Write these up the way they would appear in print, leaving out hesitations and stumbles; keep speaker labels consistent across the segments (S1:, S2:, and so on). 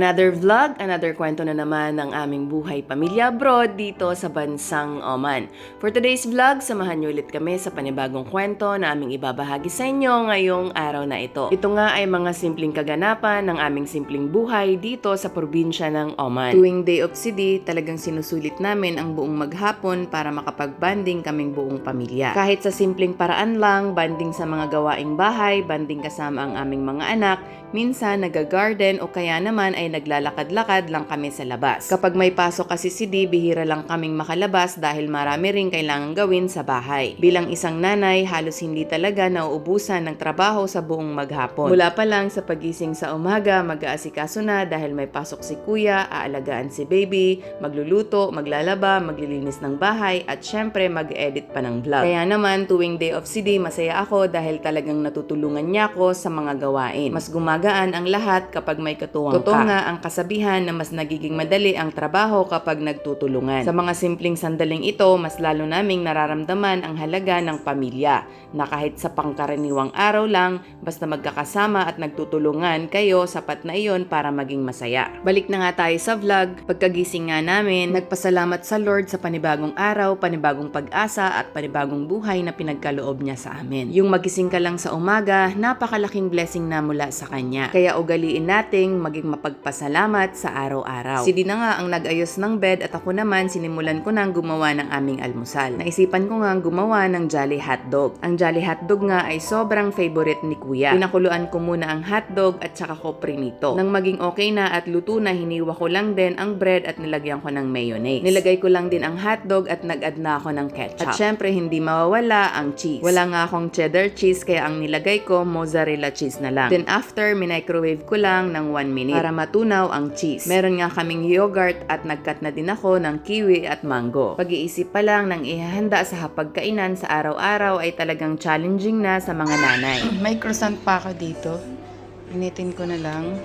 S1: Another vlog, another kwento na naman ng aming buhay pamilya abroad dito sa bansang Oman. For today's vlog, samahan niyo ulit kami sa panibagong kwento na aming ibabahagi sa inyo ngayong araw na ito. Ito nga ay mga simpleng kaganapan ng aming simpleng buhay dito sa probinsya ng Oman. Tuwing Day of CD, talagang sinusulit namin ang buong maghapon para makapag-banding kaming buong pamilya. Kahit sa simpleng paraan lang, banding sa mga gawaing bahay, banding kasama ang aming mga anak, minsan nag-garden o kaya naman ay naglalakad-lakad lang kami sa labas. Kapag may pasok kasi si D, bihira lang kaming makalabas dahil marami ring kailangang gawin sa bahay. Bilang isang nanay, halos hindi talaga nauubusan ng trabaho sa buong maghapon. Mula pa lang sa pagising sa umaga, mag-aasikaso na dahil may pasok si kuya, aalagaan si baby, magluluto, maglalaba, maglilinis ng bahay, at syempre mag-edit pa ng vlog. Kaya naman tuwing Day of CD, masaya ako dahil talagang natutulungan niya ako sa mga gawain. Mas gumagaan ang lahat kapag may katuwang ka. Totoo nga ang kasabihan na mas nagiging madali ang trabaho kapag nagtutulungan. Sa mga simpleng sandaling ito, mas lalo naming nararamdaman ang halaga ng pamilya, na kahit sa pangkaraniwang araw lang, basta magkakasama at nagtutulungan kayo, sapat na iyon para maging masaya. Balik na nga tayo sa vlog. Pagkagising nga namin, nagpasalamat sa Lord sa panibagong araw, panibagong pag-asa at panibagong buhay na pinagkaloob niya sa amin. Yung magising ka lang sa umaga, napakalaking blessing na mula sa Kanya. Kaya ugaliin nating maging mapagpasalamat sa araw-araw. Si Dina nga ang nag-ayos ng bed at ako naman sinimulan ko nang gumawa ng aming almusal. Naisipan ko nga gumawa ng Jolly Hotdog. Ang Jolly Hotdog nga ay sobrang favorite ni Kuya. Pinakuluan ko muna ang hotdog at saka ko prinito. Nang maging okay na at luto na, hiniwa ko lang din ang bread at nilagyan ko ng mayonnaise. Nilagay ko lang din ang hotdog at nag-add na ako ng ketchup. At syempre hindi mawawala ang cheese. Wala nga akong cheddar cheese kaya ang nilagay ko mozzarella cheese na lang. Then after, microwave ko lang ng 1 minute para matunaw ang cheese. Meron nga kaming yogurt at nagkat na din ako ng kiwi at mango. Pag-iisip pa lang ng ihahanda sa hapagkainan sa araw-araw ay talagang challenging na sa mga nanay. May croissant pa ako dito. Initin ko na lang.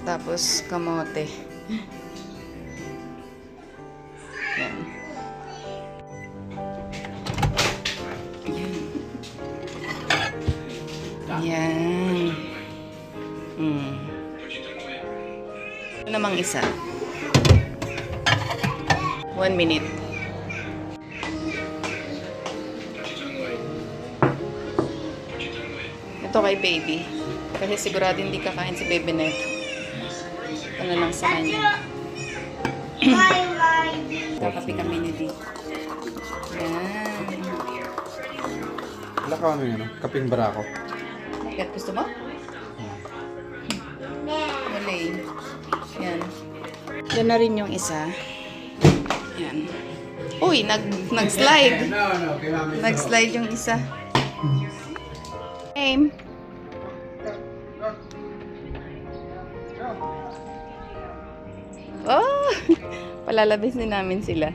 S1: Tapos kamote. Yan. Yan. Ito namang isa. 1 minute. Ito kay baby. Kasi sigurado hindi kakain si baby na ito. Ito na lang sa kanya. Kakapi kami ni D. Yan.
S2: Wala ka ano yun, kaping barako.
S1: Bakit? Gusto mo? Malay. Yan. Yan na rin yung isa. Yan. Uy, nag-slide. Nag-slide yung isa. Aim. Oh! Palalabis din namin sila.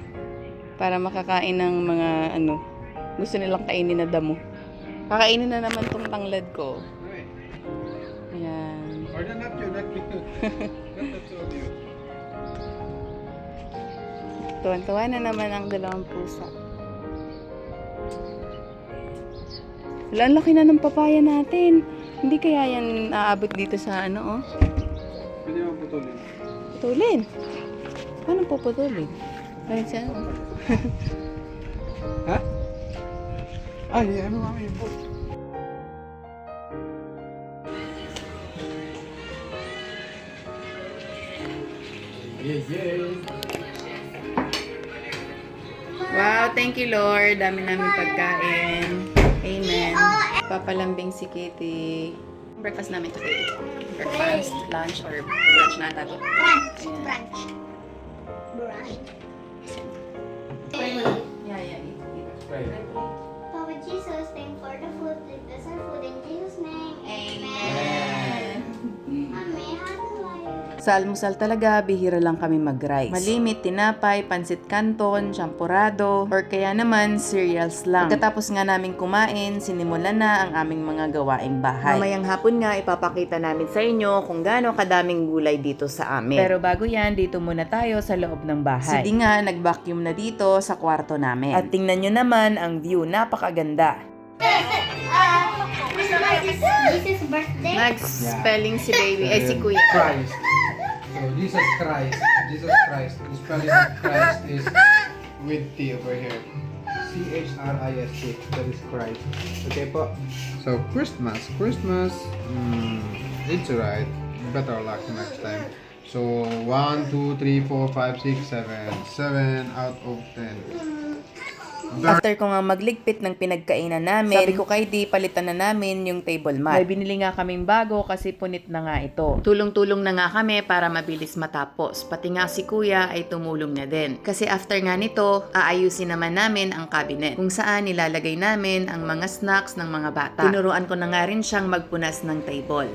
S1: Para makakain ng mga gusto nilang kainin na damo. Kakainin na naman tong tanglad ko. Ayan. Tuwan-tuwa na naman ang dalawang pusa. Wala, ang laki na ng papaya natin. Hindi kaya yan aabot dito sa oh?
S2: Pwede mo putulin.
S1: Putulin? Paano puputulin? Ayun siya,
S2: Ha? Ay, ano kami po? Yeah.
S1: Wow, thank you Lord. Dami namin pagkain. Amen. Papalambing si Kitty. Breakfast namin today. Breakfast, lunch, or brunch na ito.
S3: Brunch.
S1: Yeah.
S3: Papa Jesus, thank you for the food. Bless our food in Jesus' name.
S1: Amen.
S3: Mommy, how do I?
S1: Sa almusal talaga, bihira lang kami mag-rice. Malimit, tinapay, pansit canton, champurado, or kaya naman cereals lang. Pagkatapos nga namin kumain, sinimulan na ang aming mga gawaing bahay. Mamayang hapon nga, ipapakita namin sa inyo kung gaano kadaming gulay dito sa amin. Pero bago yan, dito muna tayo sa loob ng bahay. Si Di nga, nag-vacuum na dito sa kwarto namin. At tingnan nyo naman ang view, napakaganda.
S3: Jesus' birthday.
S1: Nag-spelling si baby, ay si kuya.
S2: Christ. So, Jesus Christ. Jesus Christ. The spelling of Christ is with T over here. C-H-R-I-S-T. That is Christ. Okay po. So, Christmas. Christmas. It's alright. Better luck next time. So, 1, 2, 3, 4, 5, 6, 7. 7 out of 10.
S1: After ko nga magligpit ng pinagkainan namin, sabi ko kay Di, palitan na namin yung table mat. May binili nga kaming bago kasi punit na nga ito. Tulong-tulong na nga kami para mabilis matapos. Pati nga si kuya ay tumulong na din. Kasi after nga nito, aayusin naman namin ang cabinet kung saan nilalagay namin ang mga snacks ng mga bata. Tinuruan ko na nga rin siyang magpunas ng table.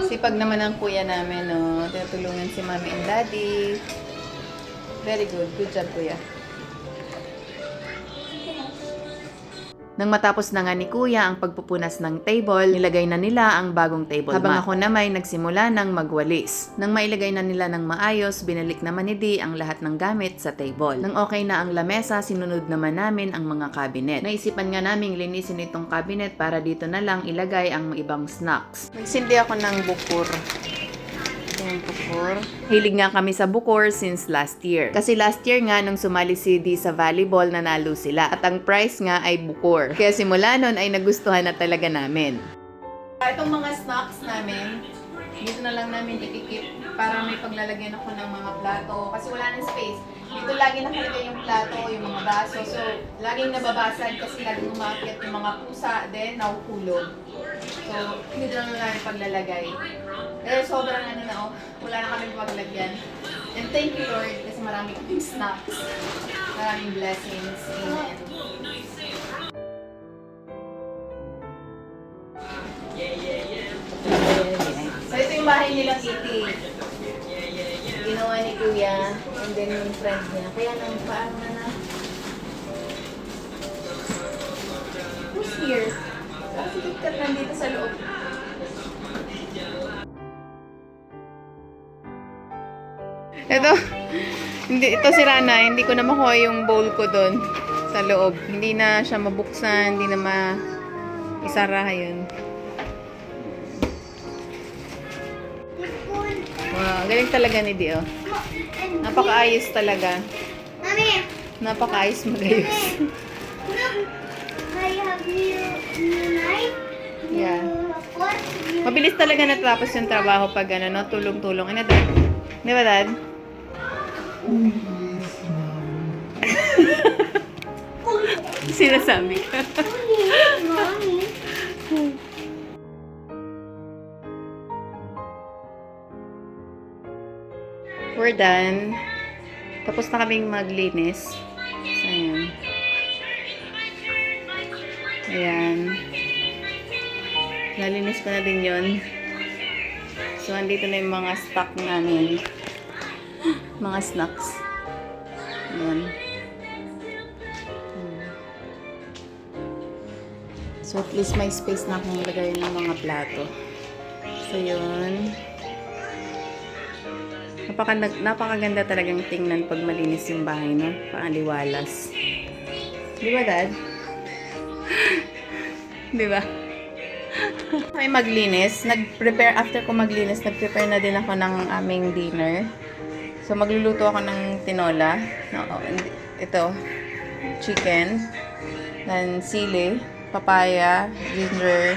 S1: Sipag naman ang kuya namin, no? Tinutulungan si mami and daddy. Very good. Good job, kuya. Nang matapos na nga ni kuya ang pagpupunas ng table, nilagay na nila ang bagong table mat. Habang ako naman nagsimula ng magwalis. Nang mailagay na nila ng maayos, binalik naman ni Di ang lahat ng gamit sa table. Nang okay na ang lamesa, sinunod naman namin ang mga cabinet. Naisipan nga naming linisin itong cabinet para dito na lang ilagay ang ibang snacks. Nagsindi ako ng bukur. Yung bukur. Hilig nga kami sa bukur since last year. Kasi last year nga, nung sumali si Di sa volleyball, nanalo sila. At ang prize nga ay bukur. Kaya simula nun ay nagustuhan na talaga namin. Itong mga snacks namin, dito na lang namin ikikip para may paglalagyan ako ng mga plato. Kasi wala nang space. Dito lagi nakalagay yung plato, yung mga baso. So, laging nababasag kasi laging umakyat yung mga pusa, then nahuhulog. So, dito lang namin paglalagay. Eh, sobrang ano na, oh, wala na kami paglagyan. And thank you, Lord, kasi marami kaming snacks. Maraming blessings. Amen. So, ito yung bahay nilang Kitty. Ginawa ni Kuya, and then yung friend niya. Kaya nang paano na. Who's here? Si KitKat nandito sa loob. Ito, ito si Rana, hindi ko na makuha yung bowl ko doon sa loob. Hindi na siya mabuksan, hindi na isara yun. Wow, galing talaga ni Dio. Napakaayos talaga.
S3: Mommy,
S1: Napakaayos magayos.
S3: I have new knife.
S1: Yeah.
S3: New fork.
S1: Mabilis talaga natapos yung trabaho pag ano, no? Tulong-tulong. Ano, Dad? Di ba, Dad? Sinasabi ka.
S3: Mommy.
S1: We're done. Tapos na kaming maglinis. So, ayan. Ayan. Nalinis ko na din yun. So, andito na yung mga stock namin. Mga snacks. Ayan. So, at least may space na akong lagay ng mga plato. So, yun. Napakaganda talagang tingnan pag malinis yung bahay, no? Paaliwalas. Di ba, Dad? Di ba? May maglinis. After ko maglinis, nag-prepare na din ako ng aming dinner. So, magluluto ako ng tinola. Ito, chicken. Then, sili, papaya, ginger,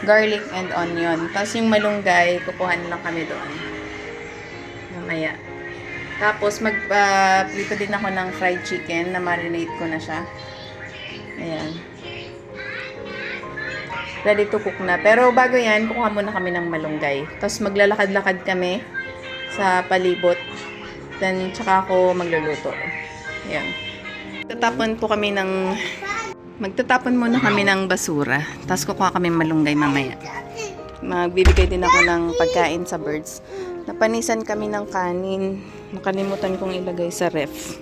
S1: garlic, and onion. Tapos yung malunggay, kukuhan lang kami doon. Mamaya. Tapos, prito din ako ng fried chicken na marinate ko na siya. Ayan. Ready to cook na. Pero bago yan, kukuha muna kami ng malunggay. Tapos maglalakad-lakad kami sa palibot. Then, tsaka ako magluluto. Ayan. Magtatapon muna kami ng basura. Tapos kukuha kami malunggay mamaya. Magbibigay din ako ng pagkain sa birds. Napanisan kami ng kanin. Nakalimutan kong ilagay sa ref.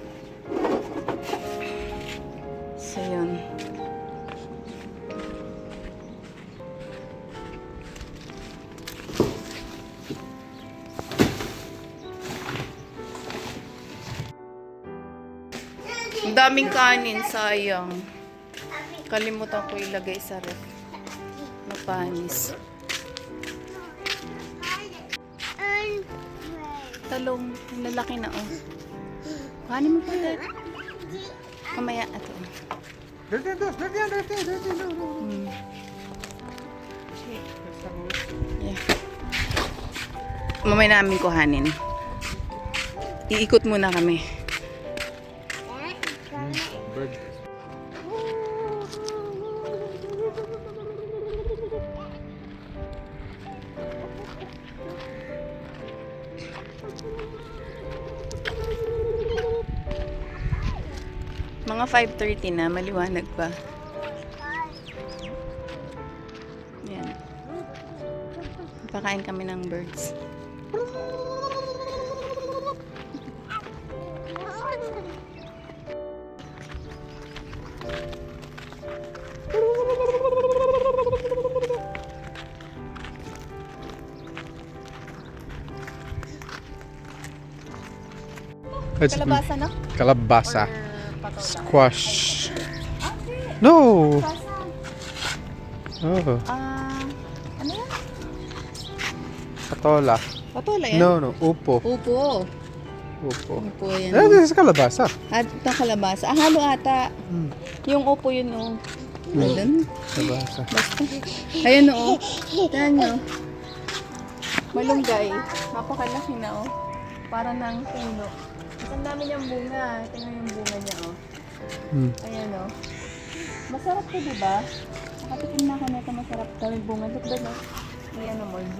S1: So, yun. Ang daming kanin, sayang. Kalimutan ko ilagay sa ref.
S4: Panis. Talong. Ang lalaki na, oh. Kanin mo pa, Dad. Mamaya, ito.
S2: Dirty, dirty.
S4: Hmm. Yeah. Mamaya namin kuhanin. Iikot muna kami.
S2: Bird.
S4: Mga 5:30 na, maliwanag pa. Yan. Pakain kami ng birds.
S2: It's
S4: Kalabasa na?
S2: kalabasa.
S4: Or patola?
S2: Squash. No. Oh,
S4: Ano yan?
S2: patola.
S4: Patola yan?
S2: No, upo.
S4: Upo.
S2: Upo.
S4: Upo yan.
S2: This is kalabasa.
S4: At ito kalabasa. Halo ata.
S2: Hmm.
S4: Yung upo yun, oh. Ayun.
S2: Kalabasa.
S4: Basta. Ayun, oh. Tignan nyo. Malunggay. Napakalaki na, oh. Para ng puno. Ang dami niyang bunga. Tingnan yung bunga niya, oh.
S2: Hmm.
S4: Ayan, oh. Masarap to, diba? Nakatikim na ako nito. Masarap daw yung bunga. Look ba, no? Iyan mo yun.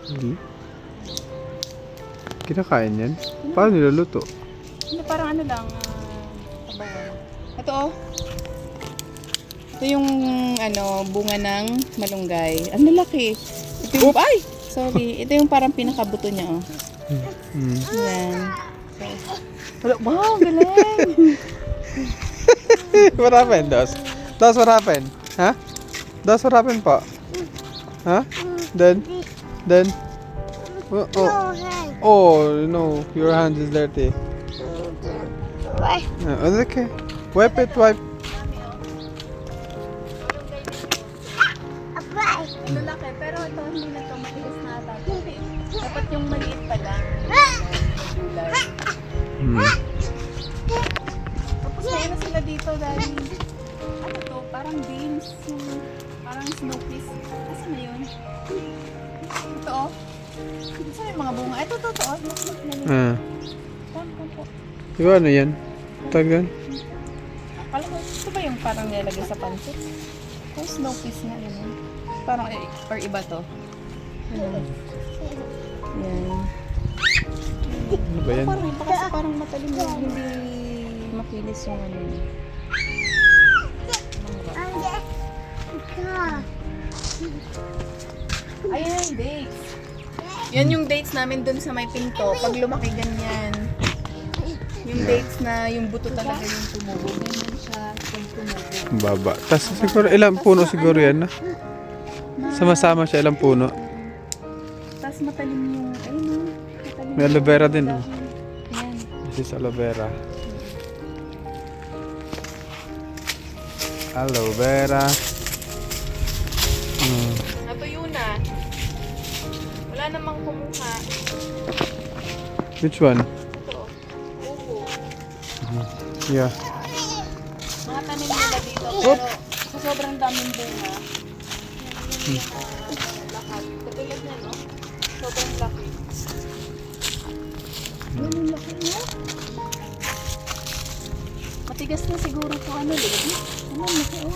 S2: Hindi. Kinakain yan? Paano niluluto?
S4: Ano, parang ano lang, sabawan. Ito, oh. Ito yung, ano, bunga ng malunggay. Ang lalaki. Ito yung, ay! Sorry. Ito yung parang pinakabuto niya, oh.
S2: Hmm.
S4: Yan. So, wow, galing!
S2: What happened, Das? Das, what happened? Huh? Das, what happened po? Huh? Then? Oh, no. Your hand is dirty. It's okay. Wipe it, wipe.
S4: Ang lalaki, pero ito hindi na ito matigas na ata. Dapat yung maliit pa lang. Gulay.
S2: Hmm.
S4: Tapos may ano sila dito, Daddy. Ano to? Parang beans. Parang snow peas. Asan na yun? Ito, oh. Saan yung mga bunga? Ito, oh. Look. Saan po?
S2: Diba ano yan? Tagan?
S4: Akala ko, ito ba yung parang nilalagay sa pancit? Ito, snow peas nga, yun. Parang, or iba to. Yan.
S2: Ano ba yan?
S4: Parang iba kasi parang matalim na. Hindi makinis yung ano. Ayan yung dates. Yan yung dates namin dun sa may pinto. Pag lumaki ganyan. Yung dates na yung buto talaga yung tumubo. Ganyan siya pag tumubo.
S2: Baba. Tapos siguro ilang puno siguro yan na? Sama-sama siya ilang puno.
S4: Tapos matalim yung, ayun o. Matalim
S2: May aloe vera din, oh.
S4: Yan.
S2: This is aloe vera. Aloe vera.
S4: Natuyo na. Wala namang kumuha.
S2: Which one?
S4: Ito. Upo.
S2: Yeah.
S4: Mga tanim nila dito. Pero sa sobrang daming bunga. Lahat. Katulad niya, no? Sobrang laki. Yan yung laki niya. Matigas na siguro ito. Ano, lady? Ano, laki, oh.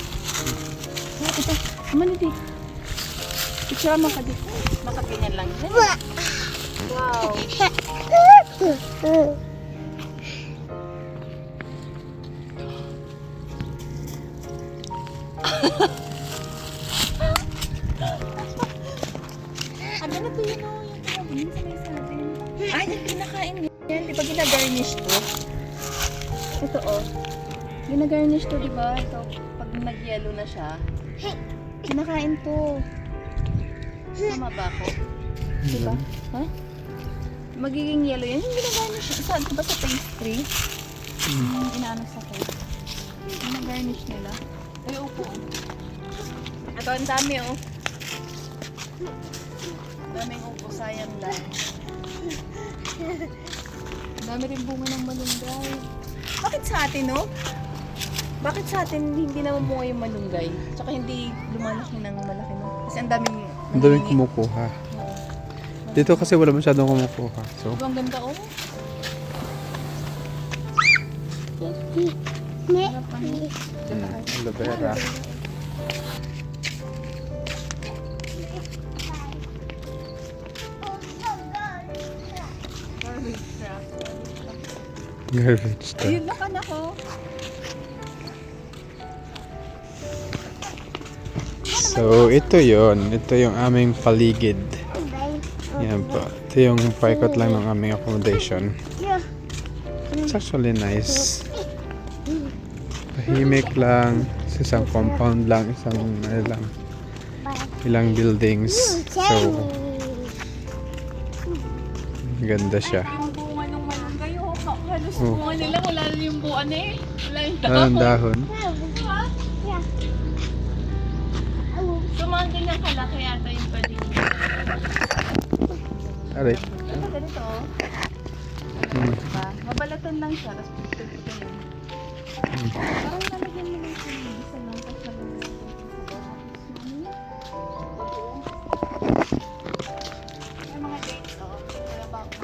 S4: Ito. Naman, hindi. Picture mo ka dito. Nakaganyan lang. Wow. Ano na to yun, oh? Yung pinabili sa may sabi. Ay, yung pinakain yan. Di ba gina-garnish to? Ito, oh. Gina-garnish to, di ba? Ito, pag nag-yellow na siya. Kinakain to. Tama ba ako? Diba? Ha? Magiging yellow yan. Yung gina-garnish. Saan? Diba sa pastry? Inaano sa cake. Gina-garnish nila. Ay, upo. Ito, ang dami, oh. Daming upo, sayang lang. Dami rin bunga ng malunggay. Bakit sa atin, no? Bakit sa atin hindi naman bunga yung malunggay? Tsaka hindi lumalaki ng malaki, no? Kasi ang daming
S2: Ang daming
S4: nangingi.
S2: kumukuha.
S4: Oo.
S2: Dito kasi wala masyadong kumukuha. So,
S4: Diba ang ganda, oh? Harap, ano?
S2: aloe vera.
S4: Garbage trap.
S2: Garbage to.
S4: Ayun, nakan ako.
S2: So, ito yon. Ito yung aming paligid. Yan po. Ito yung paikot lang ng aming accommodation. It's actually nice. Tahimik lang. Sa isang compound lang. Isang ano lang. Ilang buildings. So, ganda siya.
S4: Yung bunga ng malunggay, oh. Halos
S2: Oh.
S4: bunga nila, wala na yung buwan eh. Wala yung
S2: Ang dahon.
S4: So, mga ganyan kalaki yata yung paligid.
S2: Aray.
S4: Ito, ganito, oh.
S2: Hmm.
S4: Diba? Mabalatan lang siya, tapos pipit ko yun. Parang nalagyan mo lang siya ng isa lang, tapos lagyan mo lang sa mga dates, oh. Wala ba ako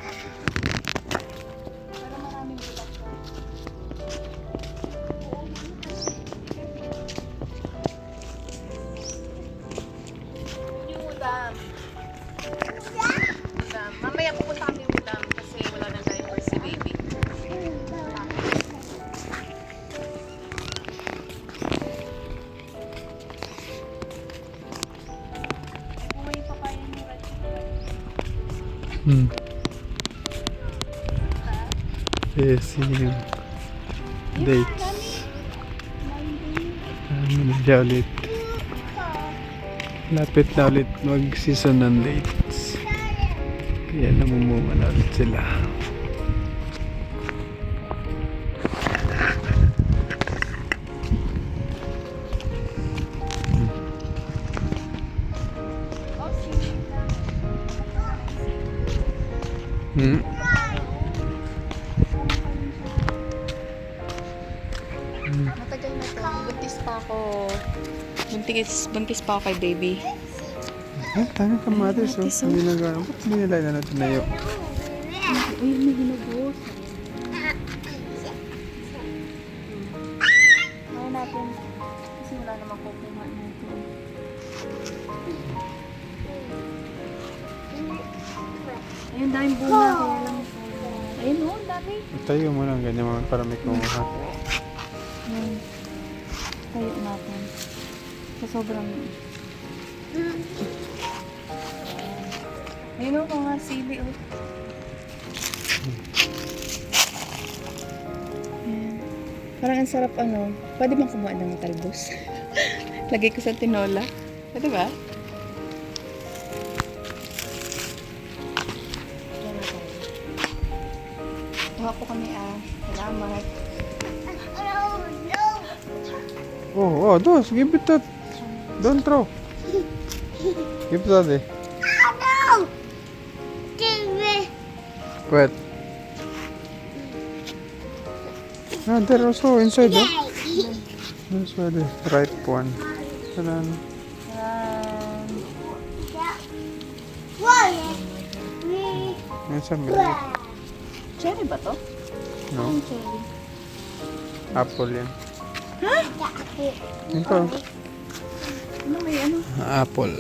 S4: pero maraming butak siya. Yung ulam. Ulam. Mamaya pupunta kami ulam kasi wala na diaper si baby. Ay, bumay pa kaya ni
S2: Hmm. Yes, yung dates. Ano na siya ulit. Lapit na ulit mag-season ng dates. Kaya namumunga na ulit sila.
S4: Oh, singing lang.
S2: Hmm.
S4: Matagal na to. Buntis pa ako. Buntis pa ako kay baby.
S2: Tanga kamatis, oh.
S4: Kamatis, oh.
S2: Hindi nag- ba't hindi nila na tinayo?
S4: Uy, may ginagos. Kaya natin. Kasi wala naman kukuha nito. Ayun, daming bunga. Kaya lang. Ayun, oh, dami.
S2: Tayo mo lang ganyan mga para may kumuha.
S4: Ayun. Tayo natin. Sa sobrang... Ayun, oh, mga sili, oh. Ayan. Parang ang sarap ano. Pwede bang kumuha ng talbos? Lagay ko sa tinola. Pwede ba? Ayan na tayo. Kuha po kami Salamat.
S2: Oh, dos, give it that. Don't throw. Give it that, eh. What? Ah, there also inside, oh. That's why the ripe one. Wala na. Nasa maliit.
S4: Cherry ba to?
S2: No?
S4: Ang cherry.
S2: Apple yan. Ito.
S4: Ano may ano?
S2: Apple.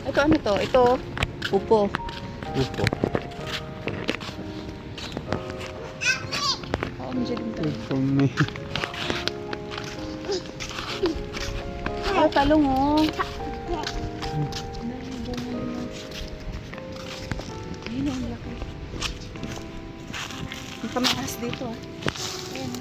S4: Ito ano to? Ito, upo.
S2: Upo.
S4: Oo, medyo din to.
S2: Ito may...
S4: Ah, talong oh. Ayun ang laki. May kamakas dito ah. Ayan.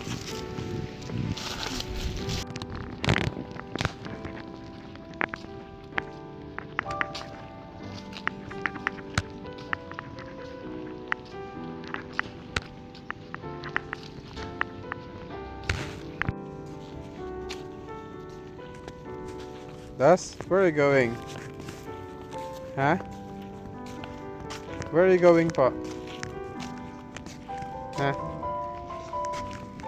S2: Das, where are you going? Huh? Where are you going po? Huh?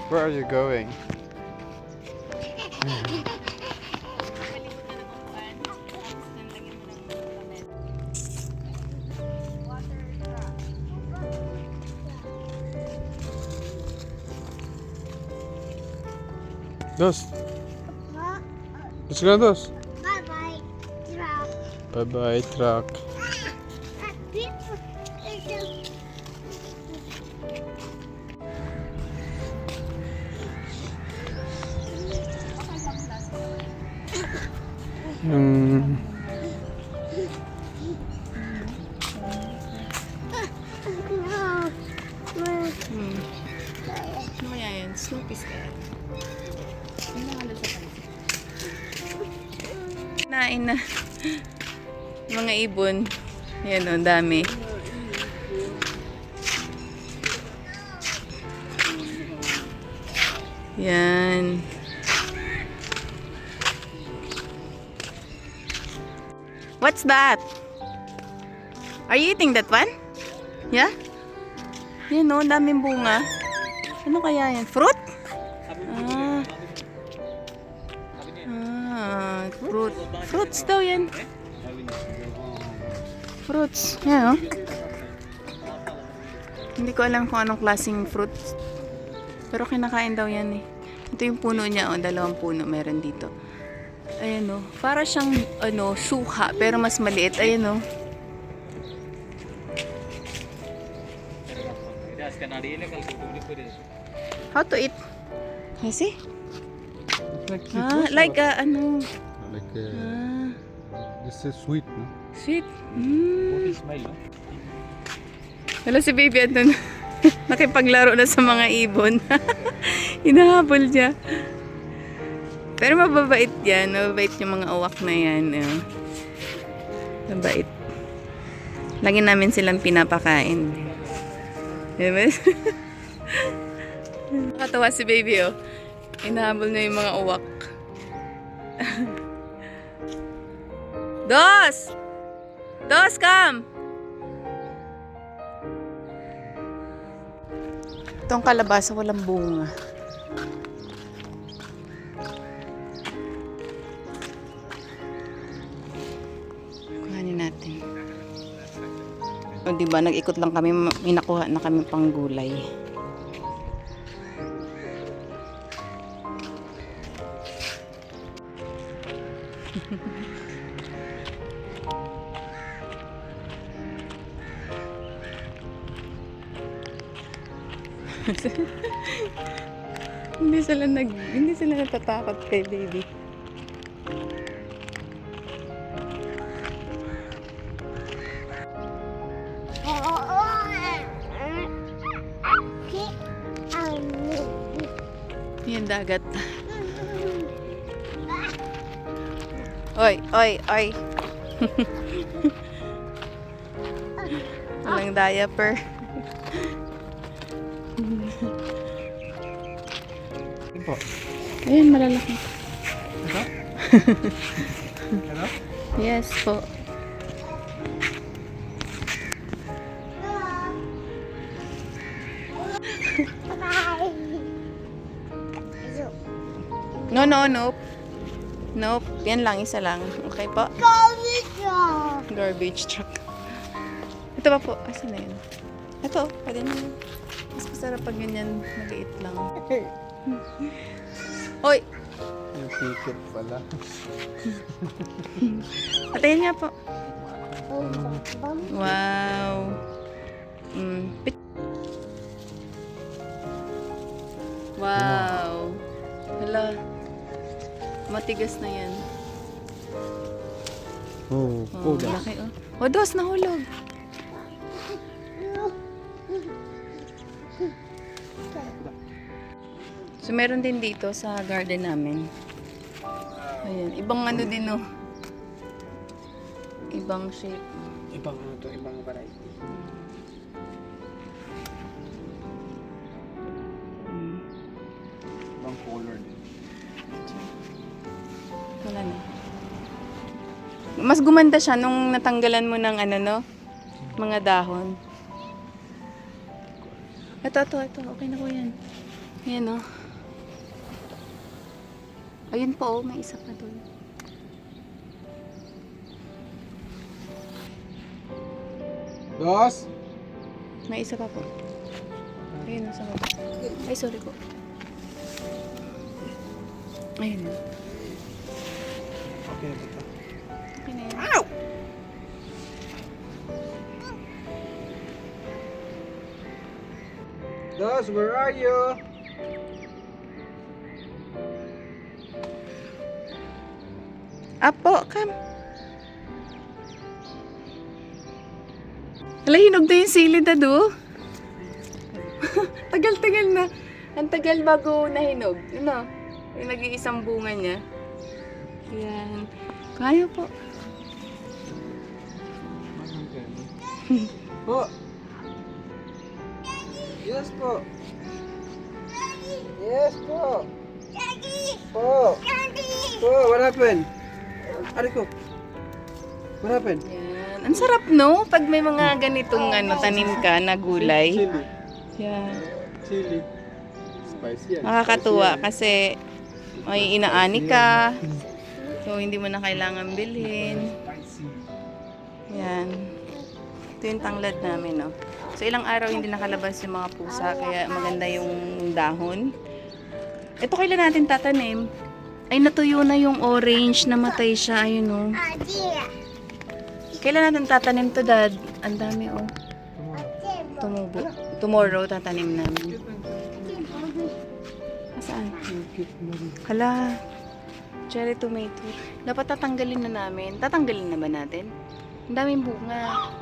S2: Where are you going? Dos. Let's go, Dos.
S3: Bye-bye, drop.
S2: Bye-bye, truck. Hmm.
S4: Ano kaya yan? Snoopy's kaya? Ano nakalo sa pansin? Nain na. Mga ibon. Yan o, dami. Yan. What's that? Are you eating that one? Yeah? Yan o, daming bunga. Ano kaya yan? Fruit? Fruit. Fruits daw yan. Fruits. Yan o. Hindi ko alam kung anong klaseng fruits. Pero kinakain daw yan eh. Ito yung puno niya o. 2 puno meron dito. Ayan o. Para siyang suha pero mas maliit. Ayan o. How to eat? You see?
S2: Like
S4: Like
S2: this is sweet, no?
S4: sweet. Wala si baby Anton. Nakipaglaro na sa mga ibon. Hinahabol niya. Pero mababait yan. Mababait yung mga uwak na yan. Mabait. Lagi namin silang pinapakain. Diba? Nakatawa si baby oh. Hinahabol na yung mga uwak. Dos! Dos, come! Itong kalabasa walang bunga. Kuhanin natin. O diba, nag-ikot lang kami, may nakuha na kami pang gulay. Hindi sila natatakot kay baby. Yan dagat. Oy, oy, oy. Walang diaper.
S2: Po.
S4: Ayan, malalaki.
S2: Ito? Hello?
S4: Yes po. No, no, nope. Nope. Yan lang, isa lang. Okay po? Garbage truck. Ito pa po. Asan na yun? Ito, pwede na yun. Mas masarap pag ganyan, maliit lang. Hoy!
S2: Yung ticket pala.
S4: Patayin niya po. Wow. Wow. Hala. Matigas na yan.
S2: Oh,
S4: Oh, laki oh. Oh, dos, nahulog. So, meron din dito sa garden namin. Ayan, ibang ano din oh. Ibang shape.
S2: Ibang ano to, ibang variety. Ibang color din.
S4: Wala na. Mas gumanda siya nung natanggalan mo ng ano, no? Mga dahon. Ito. Okay na po yan. Ayan, oh. Ayun po, oh. May isa pa doon.
S2: Dos.
S4: May isa pa po. Ayun, nasa baba. Ay, sorry po. Ayun.
S2: Okay na dito.
S4: Okay na yan.
S2: Dos, where are you?
S4: Apo, come. Hala, hinog na yung sili, Dado. Tagal-tagal na. Ang tagal bago nahinog. Ano? Yung nag-iisang bunga niya. Yan. Kaya po.
S2: Po. Yes po. Yes po. Po. Po, what happened? Ariko. What happened?
S4: Yan. Ang sarap, no? Pag may mga ganitong tanim ka na gulay.
S2: Chili.
S4: Yan.
S2: Chili. Spicy yan.
S4: Nakakatuwa kasi may inaani ka. So, hindi mo na kailangan bilhin.
S2: Spicy.
S4: Yan. Ito yung tanglad namin, no? So, ilang araw hindi nakalabas yung mga pusa, kaya maganda yung dahon. Ito kailan natin tatanim? Ay, natuyo na yung orange, namatay siya. Ayun, no? Kailan natin tatanim to, Dad? Ang dami, oh. Tumubo. Tomorrow, tatanim namin. Saan? Hala. Cherry tomato. Dapat tatanggalin na namin. Tatanggalin na ba natin? Ang daming bunga.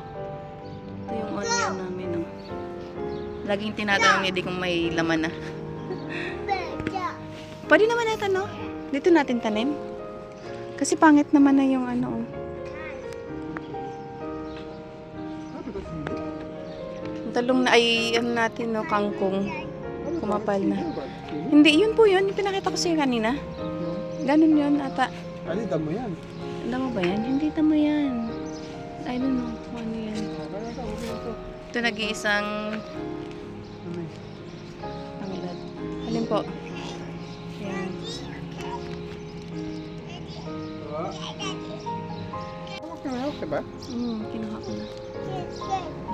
S4: Ito yung onion namin, oh. Laging tinatanong niya di kung may laman na. Pwede naman natin, no? Dito natin tanim. Kasi pangit naman na yung ano, oh. Talong na ay ano natin, no, kangkong. Kumapal na. Hindi, yun po yun. Yung pinakita ko sa'yo kanina. Ganun yun, ata.
S2: Ali, damo yan.
S4: Damo ba yan? Hindi damo yan. I don't know kung ano yan. Ito nag-iisang tanglad. Alin po? Yan.
S2: Diba?
S4: Kinuha ko na.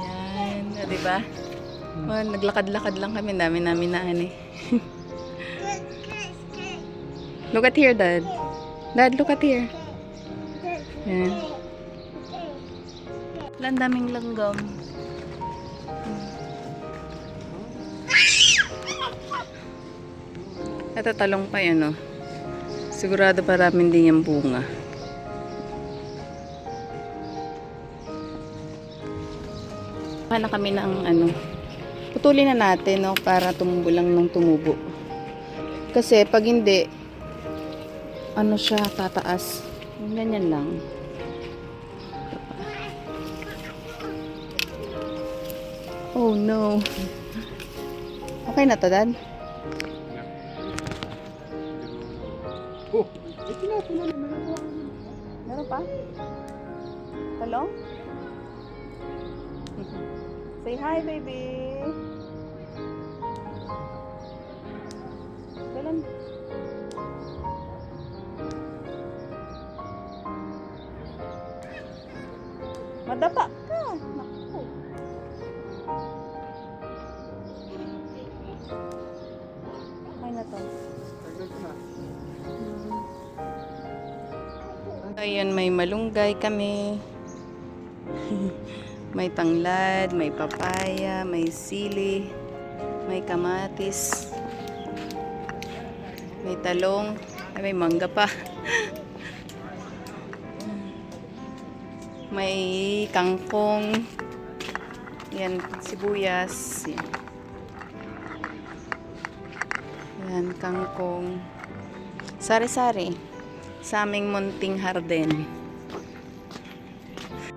S4: Yan. O, diba? Oh, naglakad-lakad lang kami. Dami namin na ano eh. Look at here, Dad. Dad, look at here. Yan. Ang daming langgam. Ito talong pa yun, oh. Sigurado paramin din yung bunga. Na kami ng ano. Putulin na natin, no, para tumubo lang ng tumubo. Kasi pag hindi, ano siya, tataas. Ganyan lang. Oh no. Okay na to, Dad?
S2: Oh, ito na.
S4: Meron pa? Talong? Say hi, baby. Kailan? Madapa ka. Naku. Okay na to. Ayan, may malunggay kami. May tanglad, may papaya, may sili, may kamatis, may talong, ay may mangga pa. May kangkong, yan, sibuyas, yan, kangkong, sari-sari, sa aming munting harden.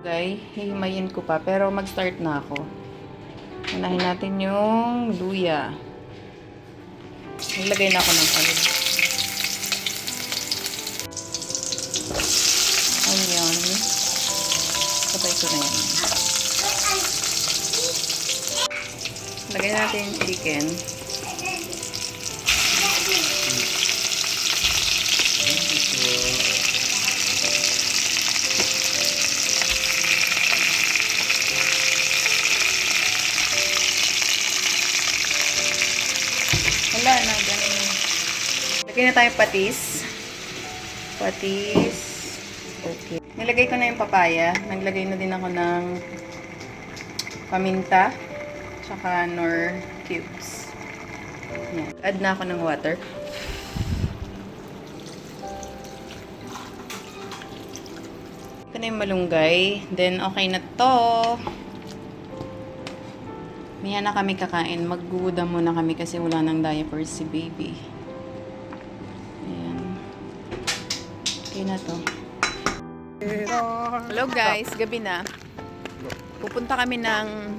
S4: Okay, hihimayin ko pa, pero mag-start na ako. Unahin natin yung luya. Naglagay na ako ng onion. Sabay ko na yan. Lagyan natin yung chicken. Wala na, ganun. Lagyan na tayo patis. Patis. Okay. Nilagay ko na yung papaya. Naglagay na din ako ng paminta. Tsaka nor cubes. Yan. Add na ako ng water. Ito na yung malunggay. Then, okay na to. Maya na kami kakain. Magguda muna kami kasi wala nang diapers si baby. Ayan. Okay na to. Hello guys, gabi na. Pupunta kami ng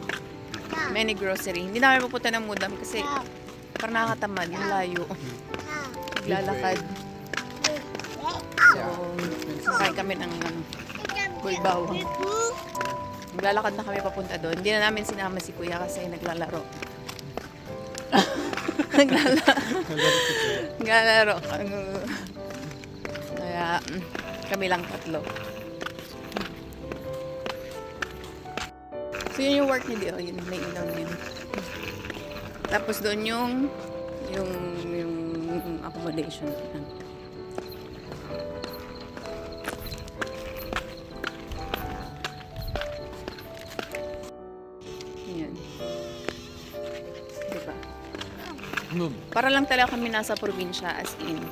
S4: mini grocery. Hindi namin pupunta ng Mudam kasi parang nakakatamad, layo. Naglalakad. So, sakain kami ng bulbaw. Maglalakad na kami papunta doon. Hindi na namin sinama si Kuya kasi naglalaro. Naglalaro. Kaya, kami lang tatlo. So, yun yung work ni Dio. Yun, may ilaw yun. Tapos doon yung accommodation. Ayan. Diba? Para lang talaga kami nasa probinsya as in.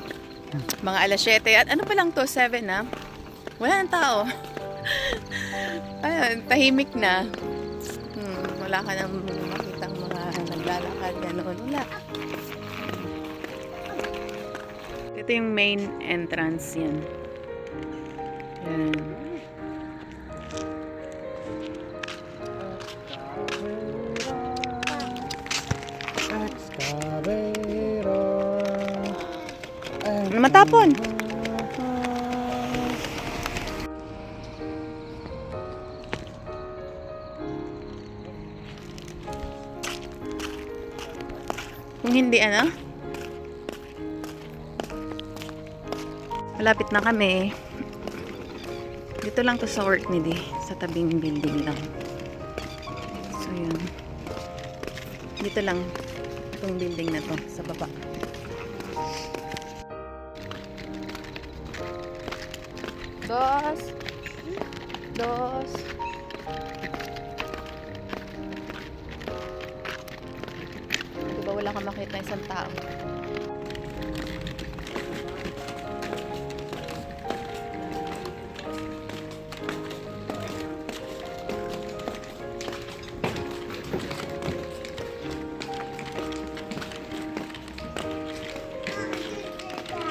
S4: Mga alas 7. At ano pa lang to? 7 na? Wala nang tao. Ayun, tahimik na. Wala ka nang makitang mga naglalakad. Gano'n. Wala. Ito yung main entrance yan. Yan. Matapon. Kung hindi ano, malapit na kami. Dito lang to sa work ni Di, sa tabing building lang. So yun. Dito lang itong building na to sa baba. Dos. Diba wala kang makita isang tao?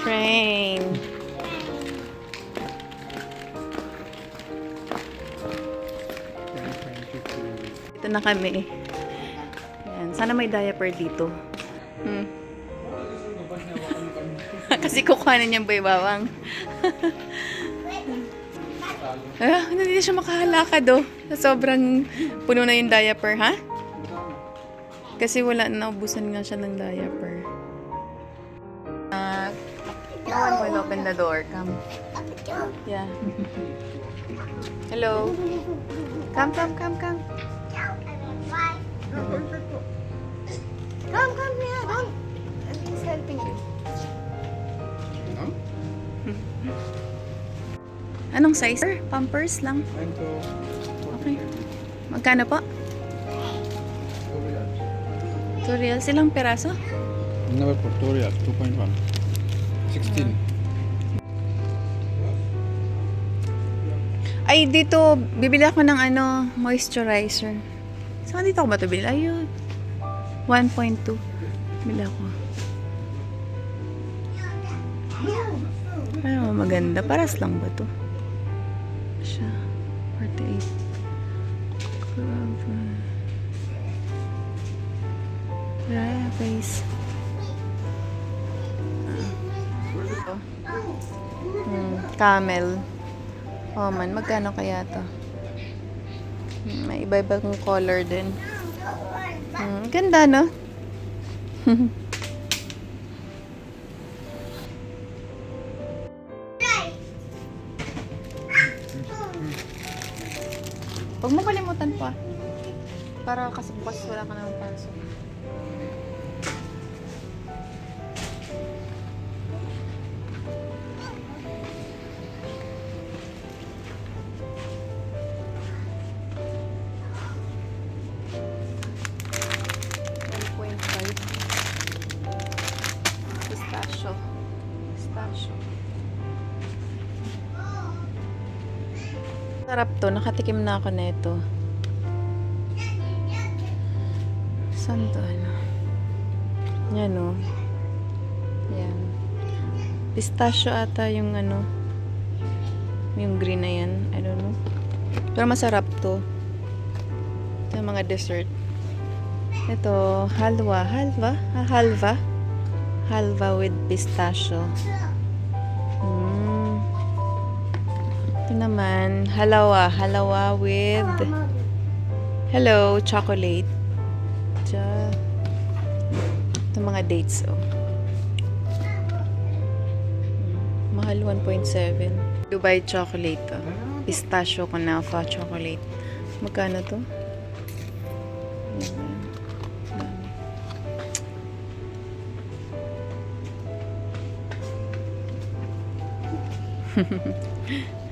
S4: Train. Ito na kami. Ayan. Sana may diaper dito. Kasi kukuhanin niyang baybawang. Hindi siya makahalakad oh. Sobrang puno na yung diaper, ha? Kasi wala na, naubusan nga siya ng diaper. No one will open the door. Come. Yeah. Hello. Come. Come, here. Come. He's helping you. Anong size? Pampers lang. Okay. Magkano po? 2 reals. Ilang peraso?
S2: Never put 2 real, 2.1. 16.
S4: Ay, dito, bibili ako ng moisturizer. Saan dito ako ba ito bili? Ayun. 1.2. Bili ako. Ano, maganda. Paras lang ba ito? Siya. 48. Raya face. Camel. Oh man, magkano kaya to? May iba-ibang color din. Ganda, no? Huwag mo kalimutan pa. Para kasi bukas wala ka naman pasok. Pistachio. Pistachio. Sarap to. Nakatikim na ako nito. Saan to? Ano? Yan o. Yan. Pistachio ata yung ano. Yung green na yan. I don't know. Pero masarap to. Ito yung mga dessert. Ito, halwa. Halwa? Halva? Halva with pistachio. Ito naman, halawa. Halawa with, hello, chocolate. Ito mga dates, oh. Mahal, 1.7. Dubai chocolate, oh. Pistachio kunafa chocolate. Magkano to?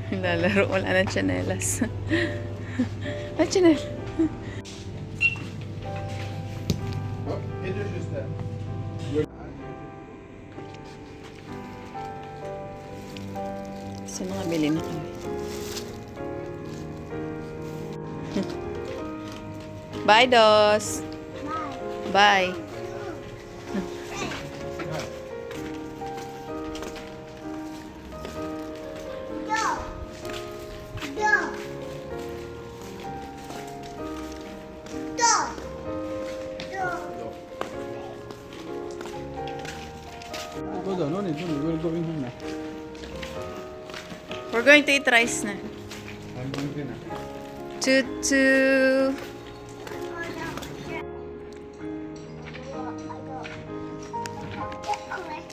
S4: Lalaro, wala na tsinelas. Ay, tsinel.
S2: Oh, introduce them.
S4: So, nakabili na kami. Bye, Dos! Bye!
S2: Go down, no need, we're going home now.
S4: We're going to eat rice na.
S2: I'm going to na.
S4: Tutu!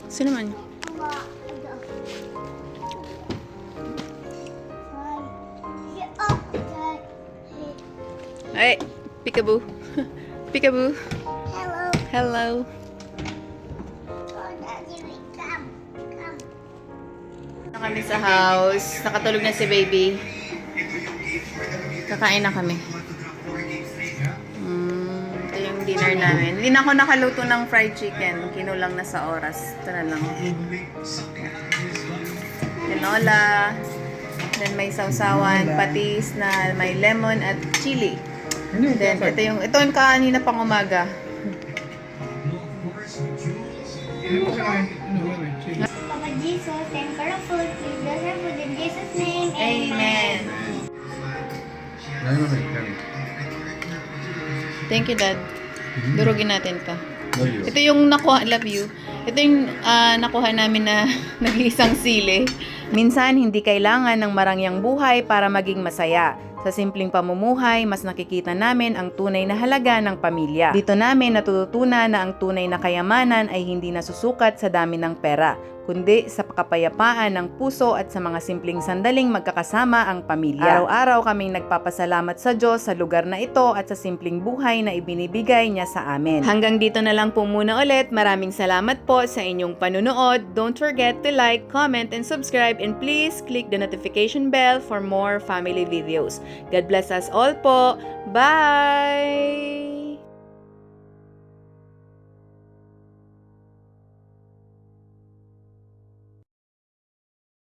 S4: Sino man? Ay! Peekaboo! Peekaboo!
S3: Hello.
S4: Hello!
S3: Oh, Daddy, wait, come.
S4: Na kami sa house. Nakatulog na si baby. Kakain na kami. Ito yung dinner namin. Hindi na ako nakaluto ng fried chicken. Kinulang na sa oras. Ito na lang. Tinola. Then may sausawan, patis na may lemon at chili. Then ito yung kanina pang umaga.
S3: Papa Jesus, thank you for the food. Please bless our food in Jesus' name.
S4: Amen. Thank you, Dad. Durugin natin to.
S2: Love you.
S4: Ito yung nakuha, love you. Ito yung nakuha namin na nag-iisang sili. Minsan, hindi kailangan ng marangyang buhay para maging masaya. Sa simpleng pamumuhay, mas nakikita namin ang tunay na halaga ng pamilya. Dito namin natututunan na ang tunay na kayamanan ay hindi nasusukat sa dami ng pera, kundi sa kapayapaan ng puso at sa mga simpleng sandaling magkakasama ang pamilya. Araw-araw kaming nagpapasalamat sa Diyos sa lugar na ito at sa simpleng buhay na ibinibigay niya sa amin. Hanggang dito na lang po muna ulit. Maraming salamat po sa inyong panunood. Don't forget to like, comment, and subscribe, and please click the notification bell for more family videos. God bless us all po. Bye!